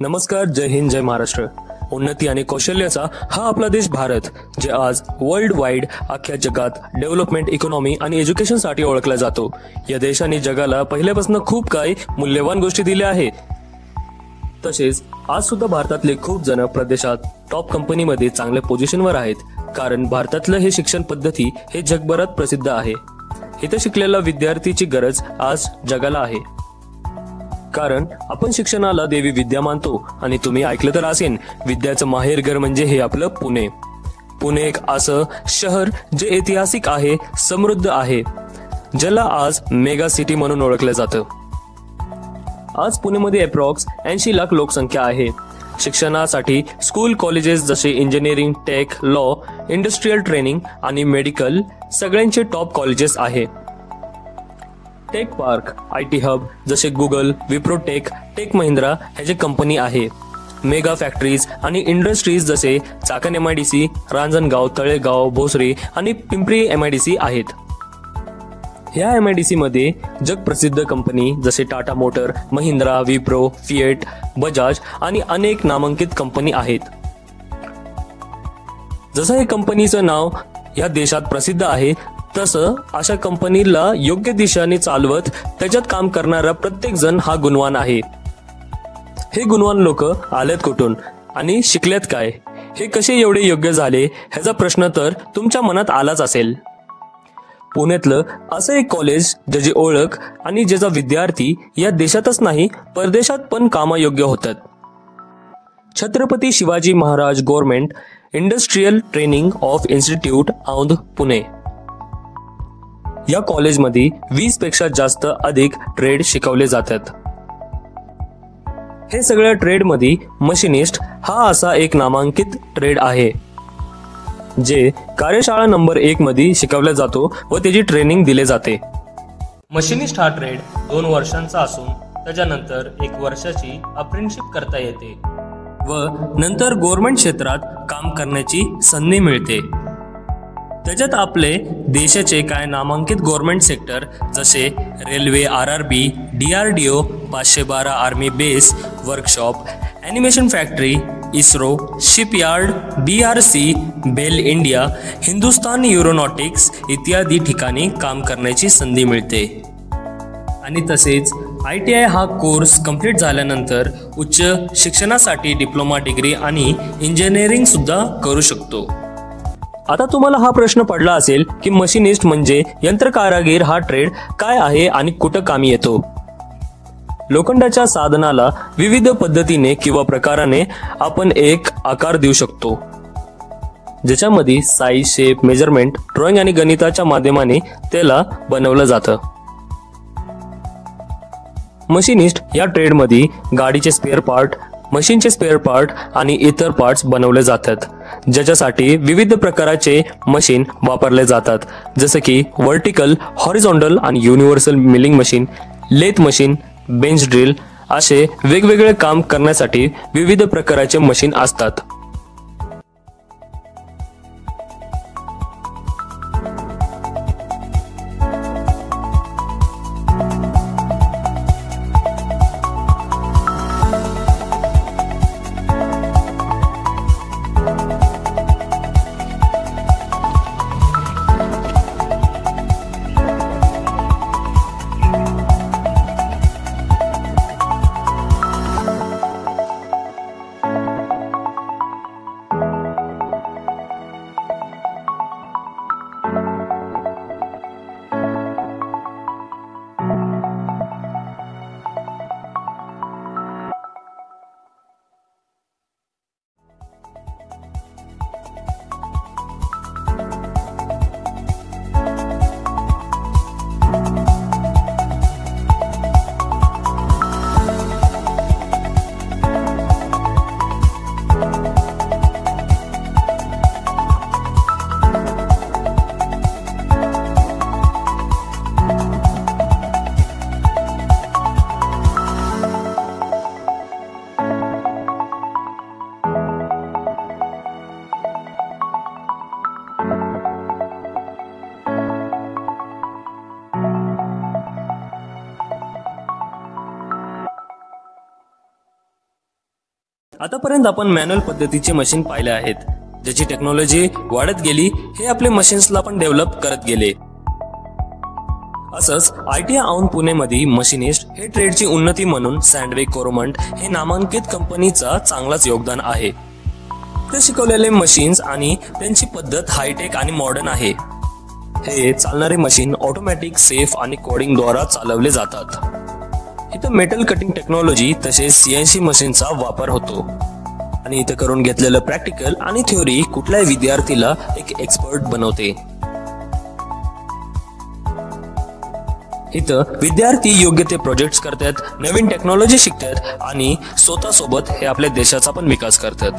नमस्कार, जय हिंद, जय महाराष्ट्र. उन्नती आणि कौशल्याचा हा आपला देश भारत, जे आज वर्ल्ड वाईड अख्ख्या जगात डेव्हलपमेंट, इकॉनॉमी आणि एज्युकेशनसाठी ओळखला जातो. या देशाने जगाला पहिल्यापासून खूप काही मूल्यवान गोष्टी दिल्या आहेत. तसेच आज सुद्धा भारतातले खूप जण प्रदेशात टॉप कंपनीमध्ये चांगल्या पोझिशनवर आहेत, कारण भारतातलं हे शिक्षण पद्धती हे जगभरात प्रसिद्ध आहे. इथे शिकलेल्या विद्यार्थीची गरज आज जगाला आहे, कारण आपण शिक्षणाला देवी विद्या मानतो. आणि तुम्ही ऐकलं तर असेल, विद्याचं माहेरघर म्हणजे हे आपलं पुणे. पुणे एक असं शहर जे ऐतिहासिक आहे, समृद्ध आहे, ज्याला आज मेगा सिटी म्हणून ओळखलं जातं. आज पुणेमध्ये अप्रॉक्स 80 लाख लोकसंख्या आहे. शिक्षणासाठी स्कूल, कॉलेजेस जसे engineering, tech, law, industrial training आणि मेडिकल सगळ्यांचे टॉप कॉलेजेस आहे. टेक पार्क, IT हब जसे गुगल, विप्रो टेक महिंद्रा ह्याचे कंपनी आहे. मेगा फॅक्टरीज आणि इंडस्ट्रीज जसे चाकण MIDC, रांजणगाव, तळेगाव, भोसरी आणि पिंपरी MIDC आहेत. ह्या MIDC मध्ये जगप्रसिद्ध कंपनी जसे टाटा मोटर, महिंद्रा, विप्रो, फिएट, बजाज आणि अनेक नामांकित कंपनी आहेत. जसं हे कंपनीचं नाव या देशात प्रसिद्ध आहे, तसं अशा कंपनीला योग्य दिशेने चालवत त्याच्यात काम करणारा प्रत्येक जण हा गुणवान आहे. हे गुणवान लोक आलेत कुठून आणि शिकलेत काय, हे कसे एवढे योग्य झाले ह्याचा प्रश्न तर तुमच्या मनात आलाच असेल. पुण्यातलं असं एक कॉलेज ज्याची ओळख आणि ज्याचा विद्यार्थी या देशातच नाही, परदेशात पण कामायोग्य होतात. Chhatrapati Shivaji Maharaj government industrial training of institute Aundh, Pune. या कॉलेजमध्ये 20 पेक्षा जास्त अधिक ट्रेड शिकवले जातात. हे सगळ्या ट्रेडमध्ये मशिनिस्ट हा असा एक नामांकित ट्रेड आहे, जे कार्यशाळा नंबर 1 मध्ये शिकवला जातो व त्याची ट्रेनिंग दिले जाते. मशिनिस्ट हा ट्रेड 2 वर्षांचा असून त्याच्यानंतर 1 वर्षाची अप्रेंटिसशिप करता येते व नंतर गव्हर्नमेंट क्षेत्रात काम करण्याची संधी मिळते. त्याच्यात आपले देशाचे काय नामांकित गव्हर्नमेंट सेक्टर जसे railway, RRB, DRDO, 512 army base, workshop, animation factory, ISRO, shipyard, BRC, BEL India, Hindustan aeronautics इत्यादी ठिकाणी काम करण्याची संधी मिळते. आणि तसेच ITI हा कोर्स कंप्लीट झाल्यानंतर उच्च शिक्षणासाठी डिप्लोमा डिग्री आणि इंजिनिअरिंग सुद्धा करू शकतो. आता तुम्हाला हा प्रश्न पडला असेल की मशिनिस्ट म्हणजे यंत्रकारागीर हा ट्रेड काय आहे आणि कुठं कामी येतो. लोखंडाच्या साधनाला विविध पद्धतीने किंवा प्रकाराने आपण एक आकार देऊ शकतो, ज्याच्यामध्ये साईज, शेप, मेजरमेंट, ड्रॉइंग आणि गणिताच्या माध्यमाने त्याला बनवलं जातं. मशिनिस्ट या ट्रेडमध्ये गाडीचे स्पेअर पार्ट, मशीनचे स्पेअर पार्ट आणि इतर पार्ट्स बनवले जातात, ज्याच्यासाठी विविध प्रकारचे मशीन वापरले जातात, जसे की व्हर्टिकल, हॉरिझॉन्टल आणि universal milling machine, lathe machine, bench drill असे वेगवेगळे काम करण्यासाठी विविध प्रकारचे मशीन असतात. आतापर्यंत आपण मॅन्युअल पद्धतीचे मशीन पाहिले आहेत, ज्याची टेक्नॉलॉजी वाढत गेली हे आपले मशीन्सला पण डेव्हलप करत गेले. असंच ITI औंध पुणेमध्ये मशिनिस्ट हे ट्रेडची उन्नती म्हणून सँडवे कोरोमंड हे नामांकित कंपनीचा चांगलाच योगदान आहे. ते शिकवलेले मशीन्स आणि त्यांची पद्धत हायटेक आणि मॉडर्न आहे. हे चालणारे मशीन ऑटोमॅटिक, सेफ आणि कोडिंग द्वारा चालवले जातात. इथं मेटल कटिंग टेक्नॉलॉजी तसेच CNC मशीनचा वापर होतो आणि इथं करून घेतलेलं प्रॅक्टिकल आणि थ्योरी कुठल्याही विद्यार्थीला एक एक्सपर्ट बनवते. इथं विद्यार्थी योग्य ते प्रोजेक्ट्स करतात, नवीन टेक्नॉलॉजी शिकतात आणि स्वतःसोबत हे आपल्या देशाचा पण विकास करतात.